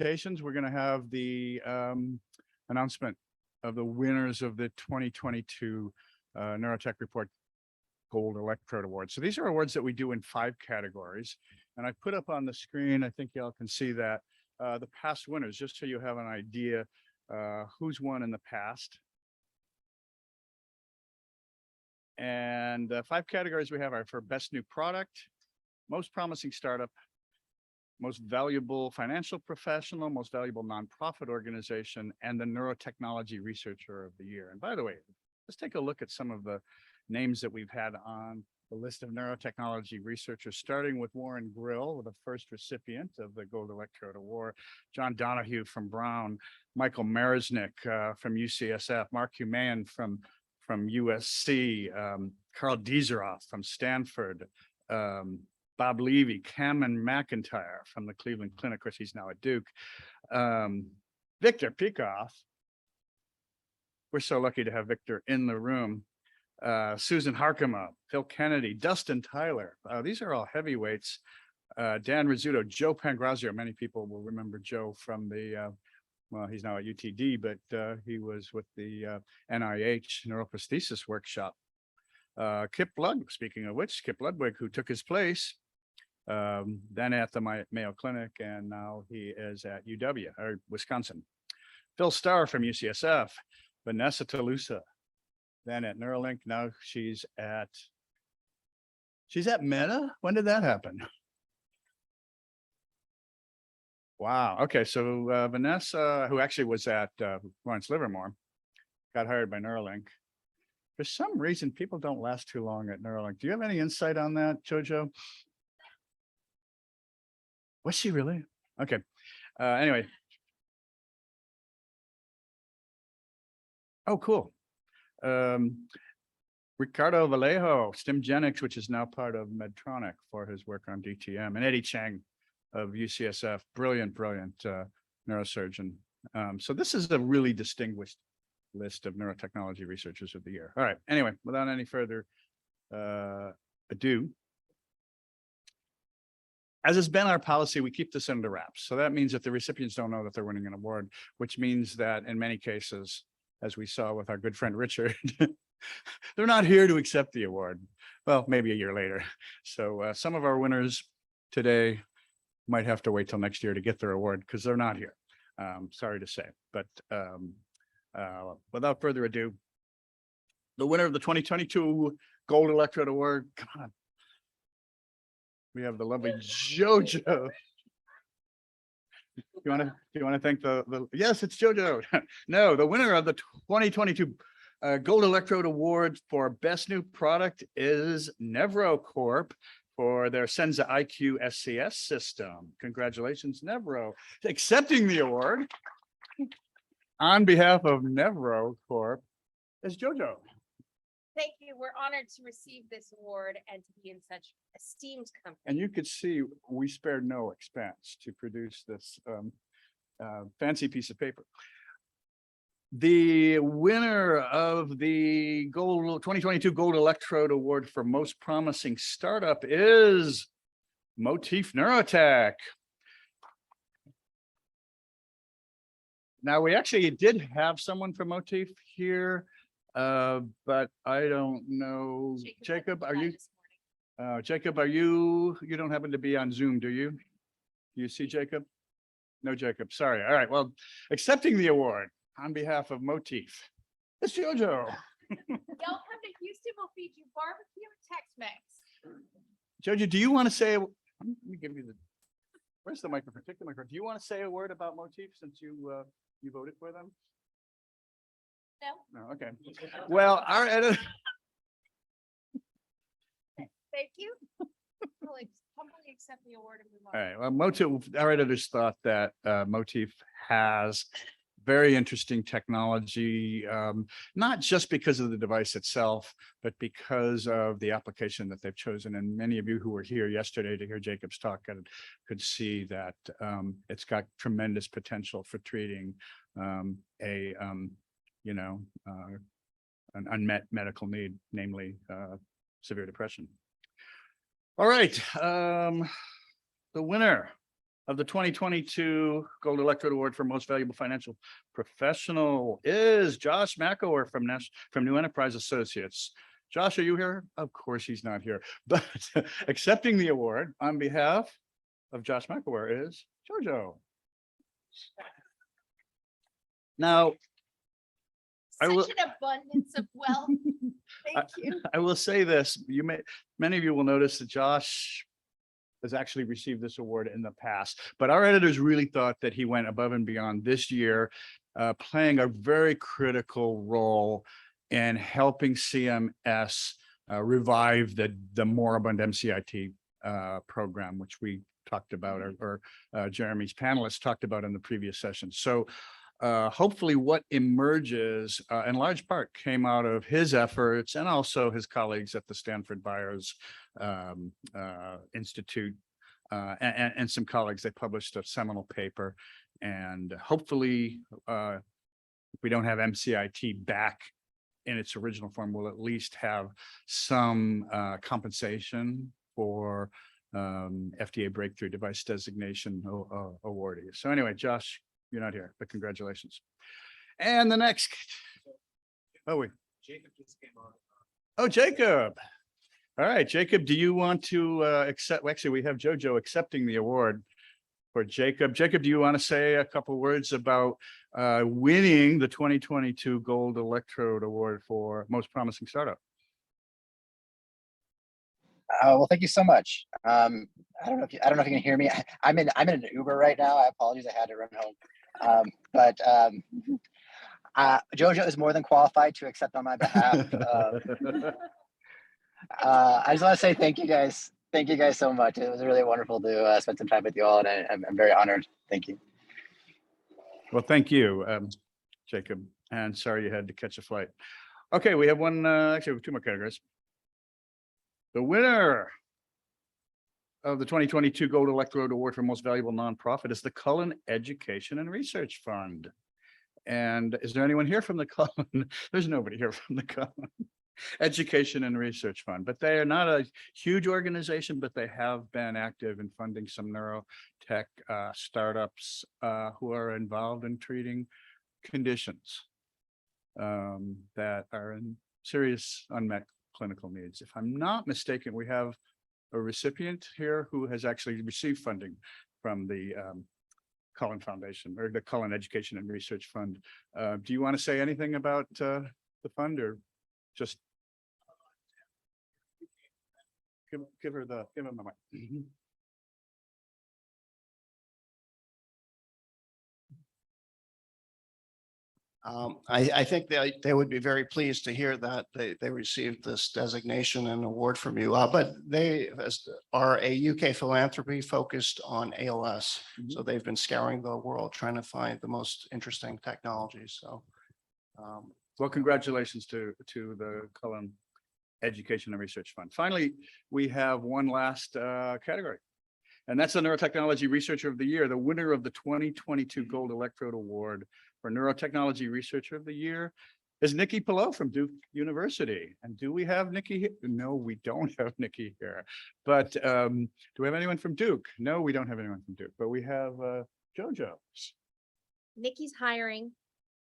presentations, we're going to have the announcement of the winners of the 2022 Neurotech Report Gold Electrode Awards. So these are awards that we do in 5 categories. And I put up on the screen, I think y'all can see that, the past winners, just so you have an idea who's won in the past. And the 5 categories we have are for best new product, most promising startup, most valuable financial professional, most valuable nonprofit organization, and the neurotechnology researcher of the year. And by the way, let's take a look at some of the names that we've had on the list of neurotechnology researchers, starting with Warren Grill, the first recipient of the Gold Electrode Award, John Donahue from Brown, Michael Maresnik from UCSF, Mark Humain from USC, Carl Dieseroth from Stanford, Bob Levy, Cameron McIntyre from the Cleveland Clinic, of course he's now at Duke, Victor Peikoff. We're so lucky to have Victor in the room. Susan Harkema, Phil Kennedy, Dustin Tyler. These are all heavyweights. Dan Rizzuto, Joe Pangrazio. Many people will remember Joe from the, well, he's now at UTD, but he was with the NIH neuroprosthesis workshop. Kip Ludwig, speaking of which, Kip Ludwig, who took his place, then at the Mayo Clinic, and now he is at UW, or Wisconsin. Phil Starr from UCSF, Vanessa Talusa, then at Neuralink. Now she's at Meta. When did that happen? Wow. Okay. So Vanessa, who actually was at Lawrence Livermore, got hired by Neuralink. For some reason, people don't last too long at Neuralink. Do you have any insight on that, Jojo? Was she really? Okay. Anyway. Oh, cool. Ricardo Vallejo, Stimgenics, which is now part of Medtronic, for his work on DTM, and Eddie Chang of UCSF, brilliant neurosurgeon. So this is a really distinguished list of neurotechnology researchers of the year. All right. Anyway, without any further ado, as has been our policy, we keep this under wraps. So that means that the recipients don't know that they're winning an award, which means that in many cases, as we saw with our good friend Richard, they're not here to accept the award. Well, maybe a year later. So some of our winners today might have to wait till next year to get their award because they're not here. Sorry to say, but without further ado, the winner of the 2022 Gold Electrode Award, come on. We have the lovely Jojo. You want to thank the yes, it's Jojo. No, the winner of the 2022 Gold Electrode Award for Best New Product is Nevro Corp for their Senza IQ SCS system. Congratulations, Nevro, accepting the award. On behalf of Nevro Corp is Jojo. Thank you. We're honored to receive this award and to be in such esteemed company. And you could see we spared no expense to produce this fancy piece of paper. The winner of the 2022 Gold Electrode Award for Most Promising Startup is Motif Neurotech. Now, we actually did have someone from Motif here, but I don't know. Jacob, are you? Jacob, are you don't happen to be on Zoom, do you? Do you see Jacob? No, Jacob. Sorry. All right. Well, accepting the award on behalf of Motif, it's Jojo. Y'all come to Houston, we'll feed you barbecue and Tex-Mex. Jojo, do you want to say? Let me give you the. Where's the microphone? Take the microphone. Do you want to say a word about Motif since you voted for them? No. No. Okay. Well, our editor. Thank you. Humbly accept the award and move on. All right. Well, Motif, our editors thought that Motif has very interesting technology, not just because of the device itself, but because of the application that they've chosen. And many of you who were here yesterday to hear Jacob's talk could see that it's got tremendous potential for treating an unmet medical need, namely severe depression. All right, the winner of the 2022 Gold Electrode Award for Most Valuable Financial Professional is Josh McElwer from New Enterprise Associates. Josh, are you here? Of course he's not here, but accepting the award on behalf of Josh McElwer is JoJo. Now, Such an abundance of wealth. Thank you. I will say this, many of you will notice that Josh has actually received this award in the past, but our editors really thought that he went above and beyond this year, playing a very critical role in helping CMS revive the moribund MCIT program, which we talked about, or Jeremy's panelists talked about in the previous session. So hopefully what emerges in large part came out of his efforts and also his colleagues at the Stanford Byers Institute and some colleagues. They published a seminal paper, and hopefully if we don't have MCIT back in its original form, we'll at least have some compensation for FDA Breakthrough Device Designation awardees. So anyway, Josh, you're not here, but congratulations. And the next, Jacob just came on. Oh, Jacob. All right, Jacob, do you want to accept? Actually, we have JoJo accepting the award for Jacob. Jacob, do you want to say a couple words about winning the 2022 Gold Electrode Award for Most Promising Startup? Well, thank you so much. I don't know if you can hear me. I'm in an Uber right now. I apologize. I had to run home. JoJo is more than qualified to accept on my behalf. I just want to say thank you guys. Thank you guys so much. It was really wonderful to spend some time with you all, and I'm very honored. Thank you. Well, thank you, Jacob, and sorry you had to catch a flight. Okay, we have one, actually we have two more categories. The winner of the 2022 Gold Electrode Award for Most Valuable Nonprofit is the Cullen Education and Research Fund. And is there anyone here from the Cullen? There's nobody here from the Cullen Education and Research Fund, but they are not a huge organization, but they have been active in funding some neurotech startups who are involved in treating conditions that are in serious unmet clinical needs. If I'm not mistaken, we have a recipient here who has actually received funding from the Cullen Foundation, or the Cullen Education and Research Fund. Do you want to say anything about the fund, or just give him the mic? I think they would be very pleased to hear that they received this designation and award from you. But they are a UK philanthropy focused on ALS. So they've been scouring the world trying to find the most interesting technologies. So, well, congratulations to the Cullen Education and Research Fund. Finally, we have one last category, and that's the Neurotechnology Researcher of the Year. The winner of the 2022 Gold Electrode Award for Neurotechnology Researcher of the Year is Nikki Pillow from Duke University. And do we have Nikki here? No, we don't have Nikki here. But do we have anyone from Duke? No, we don't have anyone from Duke, but we have JoJo. Nikki's hiring.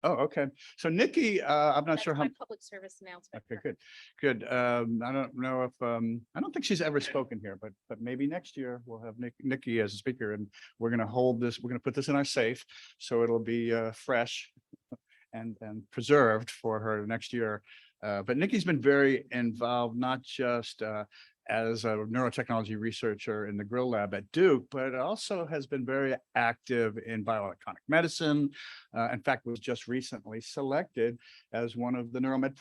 Oh, okay. So Nikki, I'm not That's sure how. my public service announcement. Okay, good. I don't know if I don't think she's ever spoken here, but maybe next year we'll have Nikki as a speaker, and we're going to hold this. We're going to put this in our safe, so it'll be fresh and preserved for her next year. But Nikki's been very involved, not just as a neurotechnology researcher in the Grill Lab at Duke, but also has been very active in bioelectronic medicine. In fact, was just recently selected as one of the Neuromed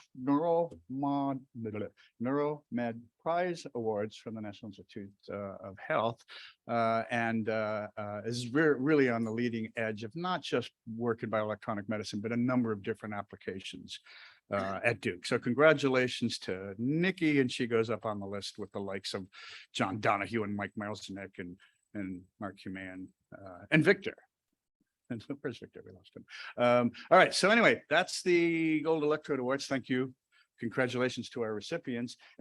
Prize Awards from the National Institute of Health, and is really on the leading edge of not just work in bioelectronic medicine, but a number of different applications at Duke. So congratulations to Nikki, and she goes up on the list with the likes of John Donahue and Mike Milesinek and Mark Human and Victor. And so where's Victor? We lost him. All right. So anyway, that's the Gold Electrode Awards. Thank you. Congratulations to our recipients. And